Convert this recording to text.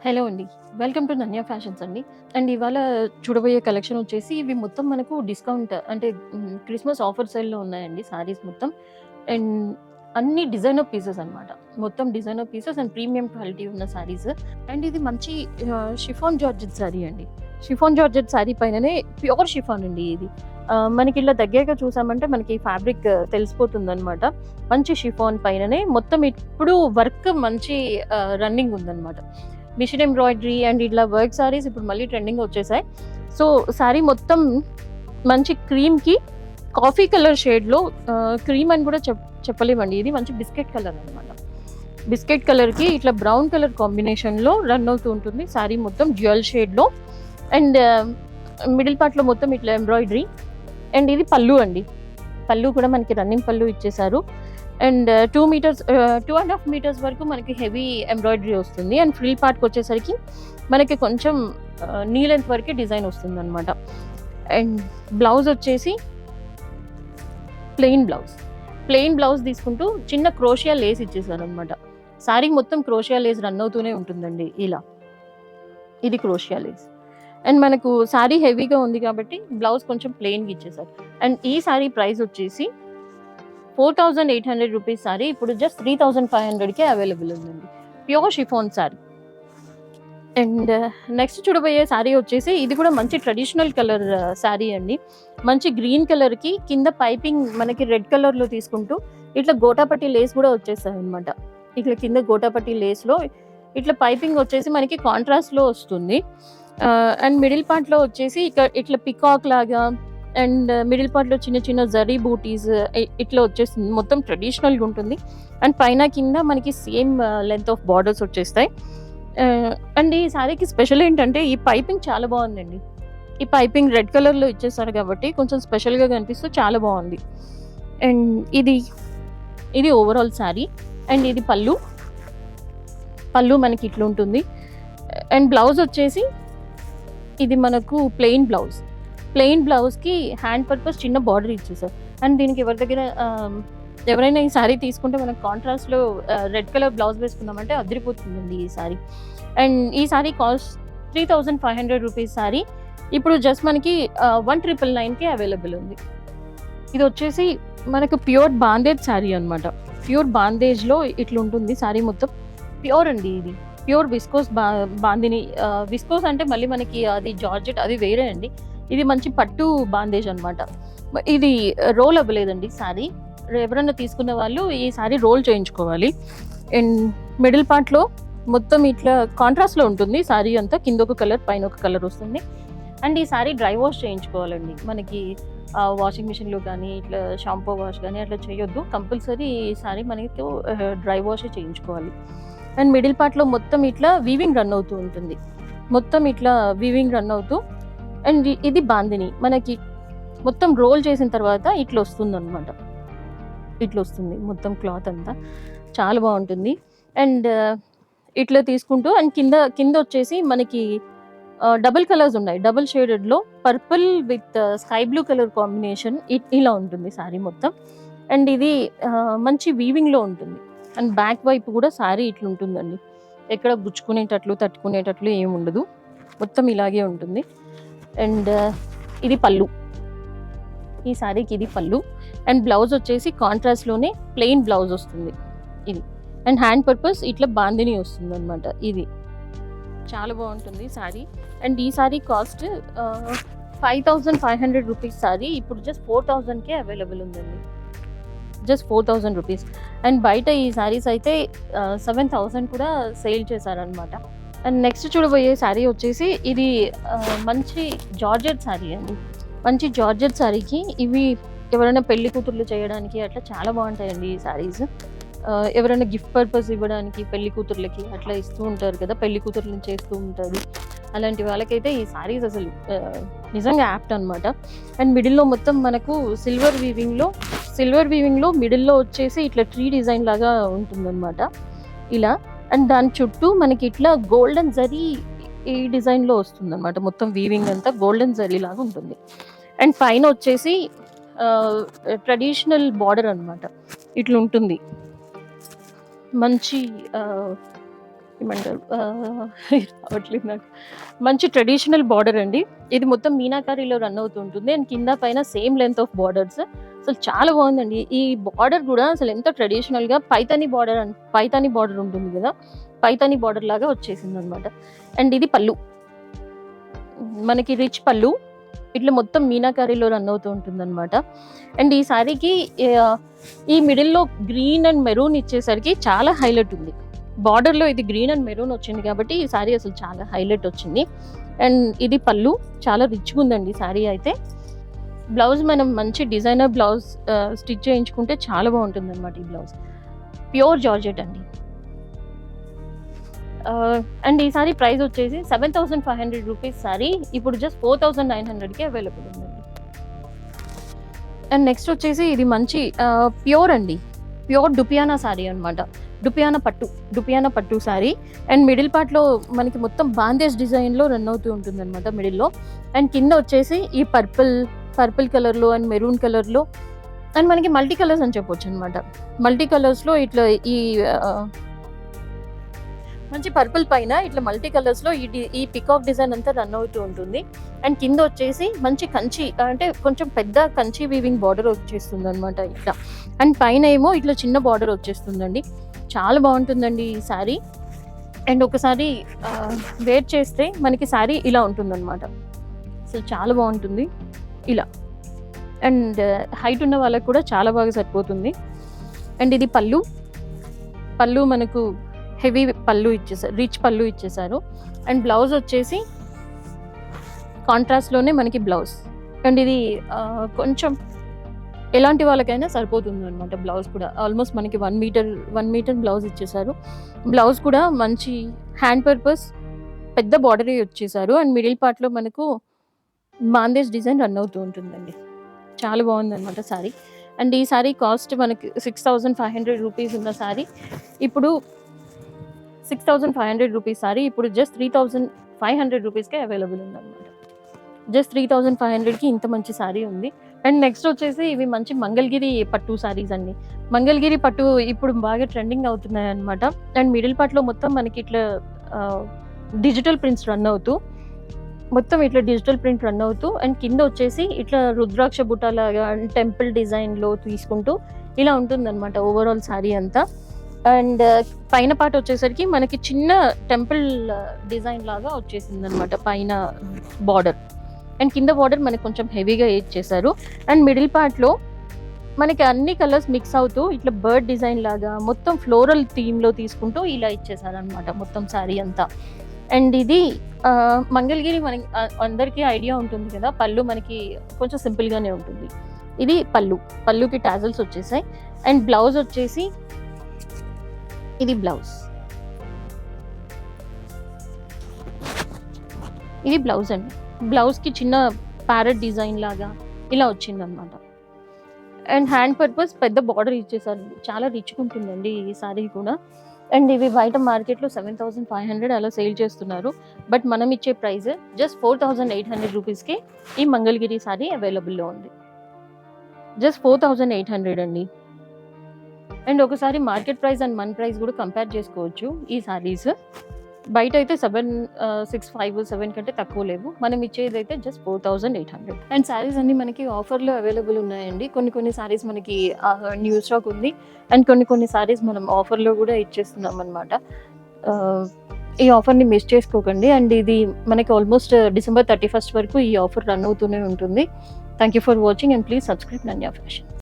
Hello అండి. Welcome to Dhanya fashions అండి. And ఇవాళ చూడబోయే కలెక్షన్ వచ్చేసి ఇవి మొత్తం మనకు డిస్కౌంట్ అంటే క్రిస్మస్ ఆఫర్ సేల్‌లో ఉన్నాయండి సారీస్ మొత్తం. అండ్ అన్ని డిజైనర్ పీసెస్ అన్నమాట. మొత్తం designer pieces and premium quality ఉన్న సారీస్. అండ్ ఇది మంచి షిఫాన్ జార్జెట్ సారీ అండి. షిఫాన్ జార్జెట్ సారీ పైననే ప్యూర్ షిఫాన్ అండి ఇది. మనకి ఇలా దగ్గరగా చూసామంటే మనకి ఫ్యాబ్రిక్ తెలిసిపోతుందన్నమాట. మంచి షిఫాన్ పైననే మొత్తం ఇప్పుడు వర్క్ మంచి రన్నింగ్ ఉందన్నమాట. మిషన్ ఎంబ్రాయిడరీ అండ్ ఇట్లా వర్క్ సారీస్ ఇప్పుడు మళ్ళీ ట్రెండింగ్ వచ్చేసాయి. సో సారీ మొత్తం మంచి క్రీమ్‌కి కాఫీ కలర్ షేడ్‌లో క్రీమ్ అని కూడా చెప్పలేమండి. ఇది మంచి బిస్కెట్ కలర్ అనమాట. బిస్కెట్ కలర్‌కి ఇట్లా బ్రౌన్ కలర్ కాంబినేషన్‌లో రన్ అవుతూ ఉంటుంది. సారీ మొత్తం డ్యూయల్ షేడ్‌లో అండ్ మిడిల్ పార్ట్‌లో మొత్తం ఇట్లా ఎంబ్రాయిడరీ అండ్ ఇది పల్లు అండి. పల్లు కూడా మనకి రన్నింగ్ పల్లు ఇచ్చేసారు. అండ్ 2 మీటర్స్ 2.5 మీటర్స్ వరకు మనకి హెవీ ఎంబ్రాయిడరీ వస్తుంది. అండ్ ఫ్రిల్ పార్ట్‌కి వచ్చేసరికి మనకి కొంచెం నీ లెంత్ వరకే డిజైన్ వస్తుందన్నమాట. అండ్ బ్లౌజ్ వచ్చేసి ప్లెయిన్ బ్లౌజ్. ప్లెయిన్ బ్లౌజ్ తీసుకుంటూ చిన్న క్రోషియా లేస్ ఇచ్చేసారనమాట. సారీ మొత్తం క్రోషియా లేస్ రన్ అవుతూనే ఉంటుందండి ఇలా. ఇది క్రోషియా లేస్. అండ్ మనకు సారీ హెవీగా ఉంది కాబట్టి బ్లౌజ్ కొంచెం ప్లెయిన్‌గా ఇచ్చేసారు. అండ్ ఈ సారీ ప్రైస్ వచ్చేసి 4,800 రూపీస్ సారీ ఇప్పుడు జస్ట్ 3,500కే అవైలబుల్ ఉందండి. Pure chiffon sorry. And next చూడబోయే సారీ వచ్చేసి ఇది కూడా మంచి ట్రెడిషనల్ కలర్ సారీ అండి. మంచి గ్రీన్ కలర్‌కి కింద పైపింగ్ మనకి రెడ్ కలర్‌లో తీసుకుంటూ ఇట్లా గోటాపట్టి లేస్ కూడా వచ్చేసాయన్నమాట. ఇట్లా కింద గోటాపట్టి లేస్‌లో ఇట్లా పైపింగ్ వచ్చేసి మనకి కాంట్రాస్ట్‌లో వస్తుంది. అండ్ మిడిల్ పార్ట్‌లో వచ్చేసి ఇట్లా పికాక్ లాగా అండ్ మిడిల్ పార్ట్‌లో చిన్న చిన్న జరీ బూటీస్ ఇట్లా వచ్చేస్తుంది. మొత్తం ట్రెడిషనల్‌గా ఉంటుంది. అండ్ పైన కింద మనకి సేమ్ లెంత్ ఆఫ్ బార్డర్స్ వచ్చేస్తాయి. అండ్ ఈ సారీకి స్పెషల్ ఏంటంటే ఈ పైపింగ్ చాలా బాగుందండి. ఈ పైపింగ్ రెడ్ కలర్‌లో ఇచ్చేసారు కాబట్టి కొంచెం స్పెషల్‌గా కనిపిస్తూ చాలా బాగుంది. అండ్ ఇది ఓవరాల్ సారీ. అండ్ ఇది పల్లు. పల్లు మనకి ఇట్లా ఉంటుంది. అండ్ బ్లౌజ్ వచ్చేసి ఇది మనకు ప్లెయిన్ బ్లౌజ్. ప్లెయిన్ బ్లౌజ్‌కి హ్యాండ్ పర్పస్ చిన్న బార్డర్ ఇచ్చేసారు. అండ్ దీనికి ఎవరి దగ్గర ఎవరైనా ఈ సారీ తీసుకుంటే మనకు కాంట్రాస్ట్‌లో రెడ్ కలర్ బ్లౌజ్ వేసుకున్నామంటే అదిరిపోతుందండి ఈ సారీ. అండ్ ఈ సారీ కాస్ట్ 3,500 రూపీస్ సారీ ఇప్పుడు జస్ట్ మనకి 1,999కే అవైలబుల్ ఉంది. ఇది వచ్చేసి మనకు ప్యూర్ బాందేజ్ సారీ అనమాట. ప్యూర్ బాందేజ్‌లో ఇట్లా ఉంటుంది సారీ మొత్తం. ప్యూర్ అండి ఇది. ప్యూర్ విస్కోస్ బాందిని విస్కోస్ అంటే మళ్ళీ మనకి అది జార్జెట్ అది వేరే అండి. ఇది మంచి పట్టు బాందేజ్ అనమాట. ఇది రోల్ అవ్వలేదండి సారీ. ఎవరైనా తీసుకున్న వాళ్ళు ఈ సారీ రోల్ చేయించుకోవాలి. అండ్ మిడిల్ పార్ట్‌లో మొత్తం ఇట్లా కాంట్రాస్ట్‌లో ఉంటుంది సారీ అంతా. కింద ఒక కలర్ పైన ఒక కలర్ వస్తుంది. అండ్ ఈ సారీ డ్రై వాష్ చేయించుకోవాలండి. మనకి వాషింగ్ మిషన్‌లో కానీ ఇట్లా షాంపూ వాష్ కానీ అట్లా చేయొద్దు. కంపల్సరీ ఈ సారీ మనకి డ్రై వాషే చేయించుకోవాలి. అండ్ మిడిల్ పార్ట్‌లో మొత్తం ఇట్లా వీవింగ్ రన్ అవుతూ ఉంటుంది. మొత్తం ఇట్లా వీవింగ్ రన్ అవుతూ అండ్ ఇది బాందిని. మనకి మొత్తం రోల్ చేసిన తర్వాత ఇట్లా వస్తుందన్నమాట. ఇట్లా వస్తుంది మొత్తం క్లాత్ అంతా. చాలా బాగుంటుంది. అండ్ ఇట్లా తీసుకుంటూ అండ్ కింద వచ్చేసి మనకి డబుల్ కలర్స్ ఉన్నాయి. డబుల్ షేడెడ్‌లో purple with sky blue colour combination ఇలా ఉంటుంది సారీ మొత్తం. అండ్ ఇది మంచి వీవింగ్‌లో ఉంటుంది. అండ్ బ్యాక్ వైపు కూడా సారీ ఇట్లా ఉంటుందండి. ఎక్కడ గుచ్చుకునేటట్లు, తట్టుకునేటట్లు ఏమి ఉండదు. మొత్తం ఇలాగే ఉంటుంది. అండ్ ఇది పల్లు. ఈ సారీకి ఇది పల్లు. అండ్ బ్లౌజ్ వచ్చేసి కాంట్రాస్ట్‌లోనే ప్లెయిన్ బ్లౌజ్ వస్తుంది ఇది. అండ్ హ్యాండ్ పర్పస్ ఇట్లా బాందిని వస్తుందన్నమాట ఇది. చాలా బాగుంటుంది సారీ. అండ్ ఈ సారీ కాస్ట్ 5,500 రూపీస్ సారీ ఇప్పుడు జస్ట్ 4,000కే అవైలబుల్ ఉందండి. Just 4,000 rupees. అండ్ బయట ఈ సారీస్ అయితే 7,000 కూడా సేల్ చేశారనమాట. అండ్ నెక్స్ట్ చూడబోయే సారీ వచ్చేసి ఇది మంచి జార్జెట్ సారీ అండి. మంచి జార్జెట్ సారీకి ఇవి ఎవరైనా పెళ్లి కూతుర్లు చేయడానికి అట్లా చాలా బాగుంటాయండి ఈ సారీస్. ఎవరైనా గిఫ్ట్ పర్పస్ ఇవ్వడానికి పెళ్లి కూతుర్లకి అట్లా ఇస్తూ ఉంటారు కదా! పెళ్లి కూతుర్లను చేస్తూ ఉంటారు. అలాంటి వాళ్ళకైతే ఈ సారీస్ అసలు నిజంగా యాప్ట్ అనమాట. అండ్ మిడిల్‌లో మొత్తం మనకు సిల్వర్ వీవింగ్‌లో మిడిల్‌లో వచ్చేసి ఇట్లా ట్రీ డిజైన్ లాగా ఉంటుందన్నమాట ఇలా. అండ్ దాని చుట్టూ మనకి ఇట్లా గోల్డెన్ జరీ ఈ డిజైన్‌లో వస్తుందన్నమాట. మొత్తం వీవింగ్ అంతా గోల్డెన్ జరీ లాగా ఉంటుంది. అండ్ పైన వచ్చేసి ట్రెడిషనల్ బార్డర్ అనమాట. ఇట్లా ఉంటుంది. మంచి ఏమంటారు రావట్లేదు నాకు. మంచి ట్రెడిషనల్ బార్డర్ అండి. ఇది మొత్తం మీనాకారీలో రన్ అవుతూ ఉంటుంది. అండ్ కింద పైన సేమ్ లెంత్ ఆఫ్ బార్డర్స్. అసలు చాలా బాగుందండి. ఈ బార్డర్ కూడా అసలు ఎంత ట్రెడిషనల్గా పైతాని బార్డర్ ఉంటుంది కదా, పైతాని బార్డర్ లాగా వచ్చేసింది అనమాట. అండ్ ఇది పళ్ళు, మనకి రిచ్ పళ్ళు, ఇట్లా మొత్తం మీనాకారీలో రన్ అవుతూ ఉంటుంది అనమాట. అండ్ ఈ శారీకి ఈ మిడిల్లో గ్రీన్ అండ్ మెరూన్ ఇచ్చేసరికి చాలా హైలైట్ ఉంది. బార్డర్లో ఇది గ్రీన్ అండ్ మెరూన్ వచ్చింది కాబట్టి ఈ శారీ అసలు చాలా హైలైట్ వచ్చింది. అండ్ ఇది పళ్ళు, చాలా రిచ్గా ఉందండి శారీ అయితే. బ్లౌజ్ మనం మంచి డిజైనర్ బ్లౌజ్ స్టిచ్ చేయించుకుంటే చాలా బాగుంటుంది అనమాట. ఈ బ్లౌజ్ ప్యూర్ జార్జెట్ అండి. అండ్ ఈ సారీ ప్రైస్ వచ్చేసి 7,500 రూపీస్ సారీ ఇప్పుడు జస్ట్ 4,900కి అవైలబుల్ ఉందండి. అండ్ నెక్స్ట్ వచ్చేసి ఇది మంచి ప్యూర్ అండి, ప్యూర్ డుపియానా సారీ అనమాట. డుపియానా పట్టు సారీ. అండ్ మిడిల్ పార్ట్లో మనకి మొత్తం బాందేజ్ డిజైన్లో రన్ అవుతూ ఉంటుంది అనమాట మిడిల్లో. అండ్ కింద వచ్చేసి ఈ పర్పుల్ కలర్లో అండ్ మెరూన్ కలర్లో అండ్ మనకి మల్టీ కలర్స్ అని చెప్పొచ్చు అనమాట. మల్టీ కలర్స్లో ఇట్లా ఈ మంచి పర్పుల్ పైన ఇట్లా మల్టీ కలర్స్లో ఈ పికాక్ డిజైన్ అంతా రన్ అవుతూ ఉంటుంది. అండ్ కింద వచ్చేసి మంచి కంచి, అంటే కొంచెం పెద్ద కంచి వీవింగ్ బార్డర్ వచ్చేస్తుంది అనమాట ఇట్లా. అండ్ పైన ఏమో ఇట్లా చిన్న బార్డర్ వచ్చేస్తుందండి. చాలా బాగుంటుందండి ఈ శారీ. అండ్ ఒకసారి వేర్ చేస్తే మనకి శారీ ఇలా ఉంటుందన్నమాట. అసలు చాలా బాగుంటుంది ఇలా. అండ్ హైట్ ఉన్న వాళ్ళకి కూడా చాలా బాగా సరిపోతుంది. అండ్ ఇది పళ్ళు మనకు హెవీ పళ్ళు ఇచ్చేసారు, రిచ్ పళ్ళు ఇచ్చేసారు. అండ్ బ్లౌజ్ వచ్చేసి కాంట్రాస్ట్లోనే మనకి బ్లౌజ్. అండ్ ఇది కొంచెం ఎలాంటి వాళ్ళకైనా సరిపోతుంది అనమాట. బ్లౌజ్ కూడా ఆల్మోస్ట్ మనకి 1 మీటర్ బ్లౌజ్ ఇచ్చేసారు. బ్లౌజ్ కూడా మంచి హ్యాండ్ పర్పస్ పెద్ద బార్డరే వచ్చేసారు. అండ్ మిడిల్ పార్ట్లో మనకు బాందేజ్ డిజైన్ రన్ అవుతూ ఉంటుందండి. చాలా బాగుందన్నమాట శారీ. అండ్ ఈ శారీ కాస్ట్ మనకి 6,500 రూపీస్ ఉన్న శారీ ఇప్పుడు 6,500 రూపీస్ శారీ ఇప్పుడు జస్ట్ 3,500 రూపీస్కే అవైలబుల్ ఉందన్నమాట. జస్ట్ 3,500కి ఇంత మంచి శారీ ఉంది. అండ్ నెక్స్ట్ వచ్చేసి ఇవి మంచి మంగళగిరి పట్టు శారీస్ అండి. మంగళగిరి పట్టు ఇప్పుడు బాగా ట్రెండింగ్ అవుతున్నాయి అనమాట. అండ్ మిడిల్ పార్ట్లో మొత్తం మనకి ఇట్లా డిజిటల్ ప్రింట్స్ రన్ అవుతూ అండ్ కింద వచ్చేసి ఇట్లా రుద్రాక్ష బుట్టాలాగా టెంపుల్ డిజైన్లో తీసుకుంటూ ఇలా ఉంటుందన్నమాట ఓవరాల్ శారీ అంతా. అండ్ పైన పార్ట్ వచ్చేసరికి మనకి చిన్న టెంపుల్ డిజైన్ లాగా వచ్చేసింది అనమాట పైన బార్డర్. అండ్ కింద బార్డర్ మనకి కొంచెం హెవీగా ఇచ్చేసారు. అండ్ మిడిల్ పార్ట్లో మనకి అన్ని కలర్స్ మిక్స్ అవుతూ ఇట్లా బర్డ్ డిజైన్ లాగా మొత్తం ఫ్లోరల్ థీమ్లో తీసుకుంటూ ఇలా ఇచ్చేసారు అనమాట మొత్తం శారీ అంతా. అండ్ ఇది మంగళగిరి మనకి అందరికీ ఐడియా ఉంటుంది కదా, పళ్ళు మనకి కొంచెం సింపుల్గానే ఉంటుంది. ఇది పళ్ళుకి టాజల్స్ వచ్చేసాయి. అండ్ బ్లౌజ్ వచ్చేసి ఇది బ్లౌజ్ అండి. బ్లౌజ్కి చిన్న ప్యారెట్ డిజైన్ లాగా ఇలా వచ్చిందనమాట. అండ్ హ్యాండ్ పర్పస్ పెద్ద బార్డర్ ఇచ్చేసారు. చాలా రిచ్గా ఉంటుందండి ఈ శారీ కూడా. అండ్ ఇవి బయట మార్కెట్లో 7,500 అలా సేల్ చేస్తున్నారు. బట్ మనం ఇచ్చే ప్రైస్ జస్ట్ 4,800 రూపీస్కి ఈ మంగళగిరి శారీ అవైలబుల్లో ఉంది. జస్ట్ 4,800 అండి. అండ్ ఒకసారి మార్కెట్ ప్రైస్ అండ్ మన ప్రైస్ కూడా కంపేర్ చేసుకోవచ్చు. ఈ శారీస్ బయట అయితే 7,657 కంటే తక్కువ లేవు. మనం ఇచ్చేది అయితే జస్ట్ 4,800. అండ్ శారీస్ అన్ని మనకి ఆఫర్లో అవైలబుల్ ఉన్నాయండి. కొన్ని శారీస్ మనకి న్యూ స్టాక్ ఉంది. అండ్ కొన్ని శారీస్ మనం ఆఫర్లో కూడా ఇచ్చేస్తున్నాం అనమాట. ఈ ఆఫర్ని మిస్ చేసుకోకండి. అండ్ ఇది మనకి ఆల్మోస్ట్ December 31st వరకు ఈ ఆఫర్ రన్ అవుతూనే ఉంటుంది. Thank you for watching and please subscribe Nanya fashion.